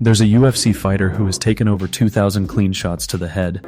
There's a UFC fighter who has taken over 2,000 clean shots to the head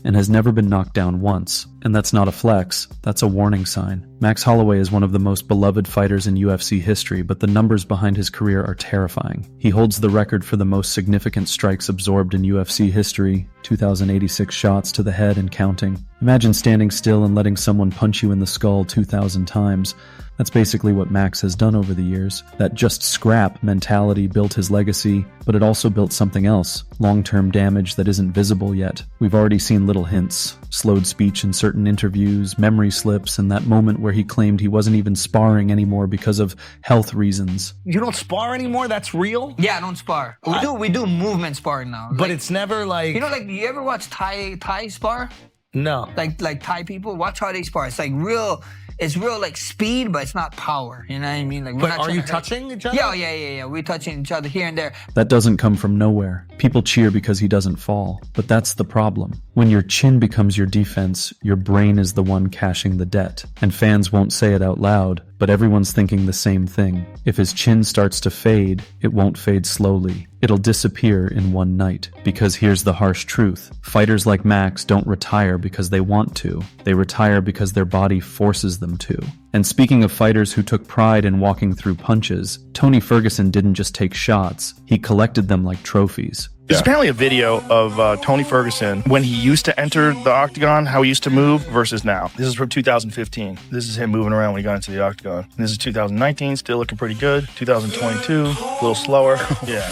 and has never been knocked down once. And that's not a flex, that's a warning sign. Max Holloway is one of the most beloved fighters in UFC history, but the numbers behind his career are terrifying. He holds the record for the most significant strikes absorbed in UFC history, 2,086 shots to the head and counting. Imagine standing still and letting someone punch you in the skull 2,000 times. That's basically what Max has done over the years. That just scrap mentality built his legacy, but it also built something else, long-term damage that isn't visible yet. We've already seen little hints, slowed speech in certain interviews, memory slips, and that moment where he claimed he wasn't even sparring anymore because of health reasons. You don't spar anymore? That's real? Yeah, I don't spar. We do movement sparring now. But it's never like... You know, like, you ever watch Thai spar? No. Like Thai people? Watch how they spar. It's like real... It's real like speed, but it's not power. You know what I mean? Like, but are you touching each other? Yeah. We're touching each other here and there. That doesn't come from nowhere. People cheer because he doesn't fall. But that's the problem. When your chin becomes your defense, your brain is the one cashing the debt. And fans won't say it out loud, but everyone's thinking the same thing. If his chin starts to fade, it won't fade slowly. It'll disappear in one night. Because here's the harsh truth. Fighters like Max don't retire because they want to. They retire because their body forces them to. And speaking of fighters who took pride in walking through punches, Tony Ferguson didn't just take shots, he collected them like trophies. There's apparently a video of Tony Ferguson when he used to enter the octagon, how he used to move versus now. This is from 2015. This is him moving around when he got into the octagon. And this is 2019, still looking pretty good. 2022, a little slower. Yeah,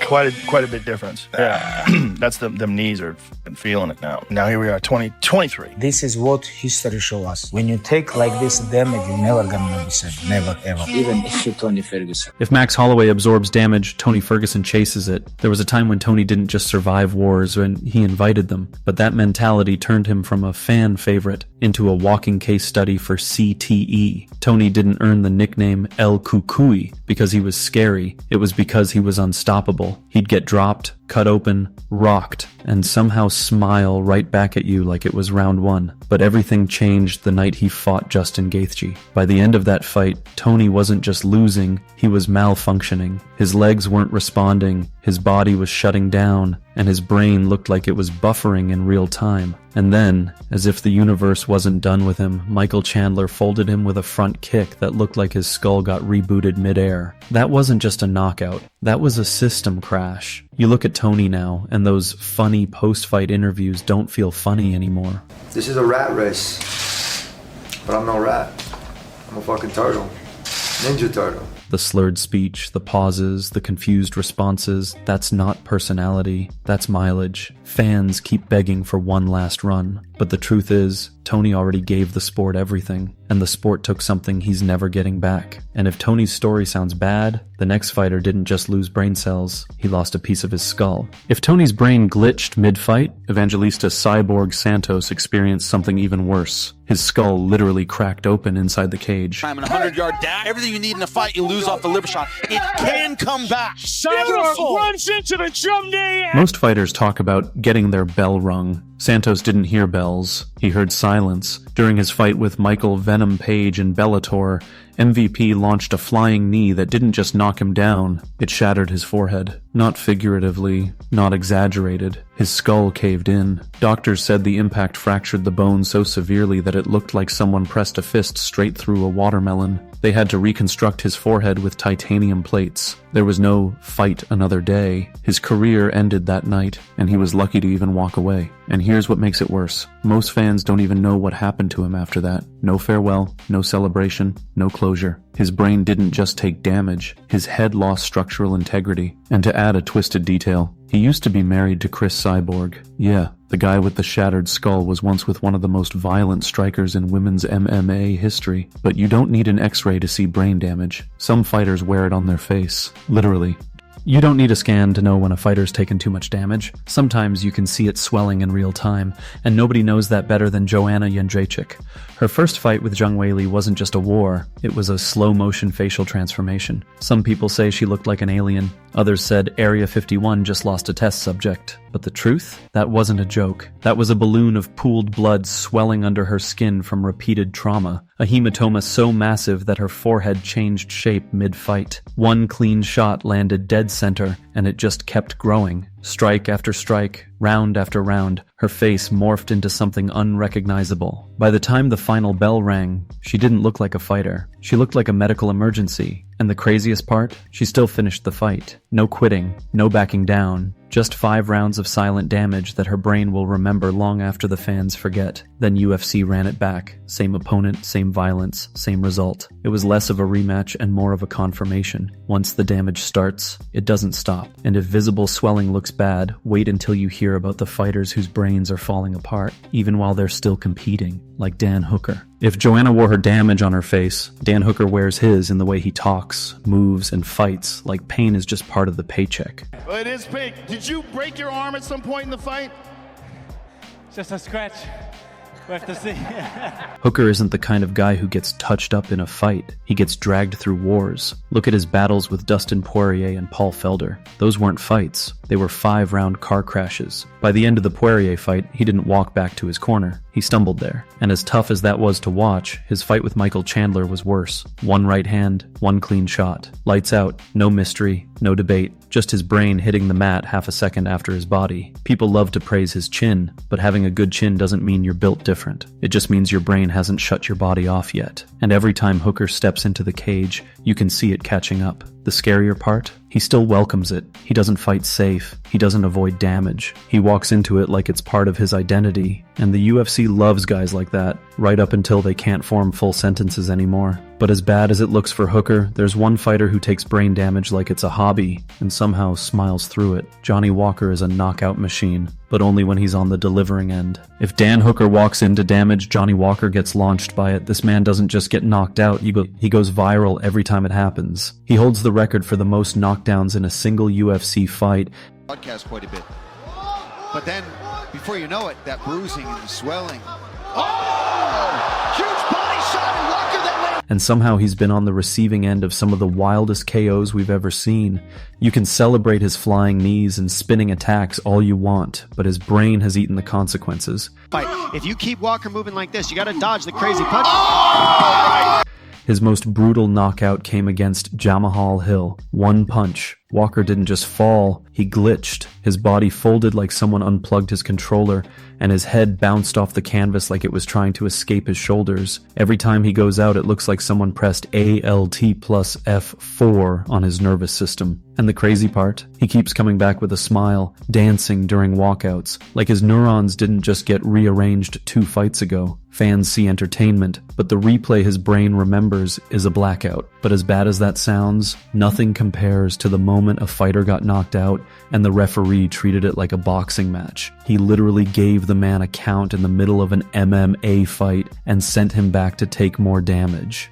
quite a bit difference. Yeah, that's them knees are feeling it now. Now here we are, 2023. This is what history shows us. When you take like this damage, you're never gonna be the same. Never, ever. Even if you're Tony Ferguson. If Max Holloway absorbs damage, Tony Ferguson chases it. There was a time when Tony didn't just survive wars when he invited them, but that mentality turned him from a fan favorite into a walking case study for CTE. Tony didn't earn the nickname El Cucuy because he was scary. It was because he was unstoppable. He'd get dropped, cut open, rocked, and somehow smile right back at you like it was round one. But everything changed the night he fought Justin Gaethje. By the end of that fight, Tony wasn't just losing, he was malfunctioning. His legs weren't responding, his body was shutting down, and his brain looked like it was buffering in real time. And then, as if the universe wasn't done with him, Michael Chandler folded him with a front kick that looked like his skull got rebooted midair. That wasn't just a knockout, that was a system crash. You look at Tony now, and those funny post-fight interviews don't feel funny anymore. This is a rat race, but I'm no rat. I'm a fucking turtle. Ninja turtle. The slurred speech, the pauses, the confused responses, that's not personality, that's mileage. Fans keep begging for one last run. But the truth is, Tony already gave the sport everything, and the sport took something he's never getting back. And if Tony's story sounds bad, the next fighter didn't just lose brain cells, he lost a piece of his skull. If Tony's brain glitched mid-fight, Evangelista Cyborg Santos experienced something even worse. His skull literally cracked open inside the cage. I'm in a 100-yard dash. Everything you need in a fight, you lose off the liver shot. It can come back. Cyborg runs into the drum knee. Most fighters talk about getting their bell rung. Santos didn't hear bells, he heard silence. During his fight with Michael Venom Page in Bellator, MVP launched a flying knee that didn't just knock him down, it shattered his forehead. Not figuratively, not exaggerated. His skull caved in. Doctors said the impact fractured the bone so severely that it looked like someone pressed a fist straight through a watermelon. They had to reconstruct his forehead with titanium plates. There was no fight another day. His career ended that night, and he was lucky to even walk away. And here's what makes it worse. Most fans don't even know what happened to him after that. No farewell, no celebration, no closure. His brain didn't just take damage, his head lost structural integrity. And to add a twisted detail, he used to be married to Chris Cyborg. Yeah, the guy with the shattered skull was once with one of the most violent strikers in women's MMA history. But you don't need an X-ray to see brain damage. Some fighters wear it on their face. Literally. You don't need a scan to know when a fighter's taken too much damage. Sometimes you can see it swelling in real time, and nobody knows that better than Joanna Jędrzejczyk. Her first fight with Zhang Weili wasn't just a war, it was a slow-motion facial transformation. Some people say she looked like an alien. Others said Area 51 just lost a test subject. But the truth? That wasn't a joke. That was a balloon of pooled blood swelling under her skin from repeated trauma. a hematoma so massive that her forehead changed shape mid-fight. One clean shot landed dead center, and it just kept growing. Strike after strike, round after round, her face morphed into something unrecognizable. By the time the final bell rang, she didn't look like a fighter. She looked like a medical emergency. And the craziest part? She still finished the fight. No quitting, no backing down. Just 5 rounds of silent damage that her brain will remember long after the fans forget. Then UFC ran it back. Same opponent, same violence, same result. It was less of a rematch and more of a confirmation. Once the damage starts, it doesn't stop. And if visible swelling looks bad, wait until you hear about the fighters whose brains are falling apart, even while they're still competing, like Dan Hooker. If Joanna wore her damage on her face, Dan Hooker wears his in the way he talks, moves, and fights, like pain is just part of the paycheck. Well, it is big. Did you break your arm at some point in the fight? Just a scratch. We have to see. Hooker isn't the kind of guy who gets touched up in a fight. He gets dragged through wars. Look at his battles with Dustin Poirier and Paul Felder. Those weren't fights. They were 5-round car crashes. By the end of the Poirier fight, he didn't walk back to his corner. He stumbled there. And as tough as that was to watch, his fight with Michael Chandler was worse. 1 right hand, 1 clean shot. Lights out, no mystery, no debate. Just his brain hitting the mat half a second after his body. People love to praise his chin, but having a good chin doesn't mean you're built different. It just means your brain hasn't shut your body off yet. And every time Hooker steps into the cage, you can see it catching up. The scarier part? He still welcomes it. He doesn't fight safe. He doesn't avoid damage. He walks into it like it's part of his identity. And the UFC loves guys like that, right up until they can't form full sentences anymore. But as bad as it looks for Hooker, there's one fighter who takes brain damage like it's a hobby, and somehow smiles through it. Johnny Walker is a knockout machine, but only when he's on the delivering end. If Dan Hooker walks into damage, Johnny Walker gets launched by it. This man doesn't just get knocked out, he goes viral every time it happens. He holds the record for the most knockdowns in a single UFC fight. Broadcast quite a bit. But then, before you know it, that bruising and the swelling. Oh! Huge body shot and Walker then And somehow he's been on the receiving end of some of the wildest KOs we've ever seen. You can celebrate his flying knees and spinning attacks all you want, but his brain has eaten the consequences. If you keep Walker moving like this, you gotta dodge the crazy punch. Oh! His most brutal knockout came against Jamahal Hill. 1 punch. Walker didn't just fall, he glitched. His body folded like someone unplugged his controller, and his head bounced off the canvas like it was trying to escape his shoulders. Every time he goes out, it looks like someone pressed ALT plus F4 on his nervous system. And the crazy part? He keeps coming back with a smile, dancing during walkouts, like his neurons didn't just get rearranged 2 fights ago. Fans see entertainment, but the replay his brain remembers is a blackout. But as bad as that sounds, nothing compares to the moment a fighter got knocked out and the referee treated it like a boxing match. He literally gave the man a count in the middle of an MMA fight and sent him back to take more damage.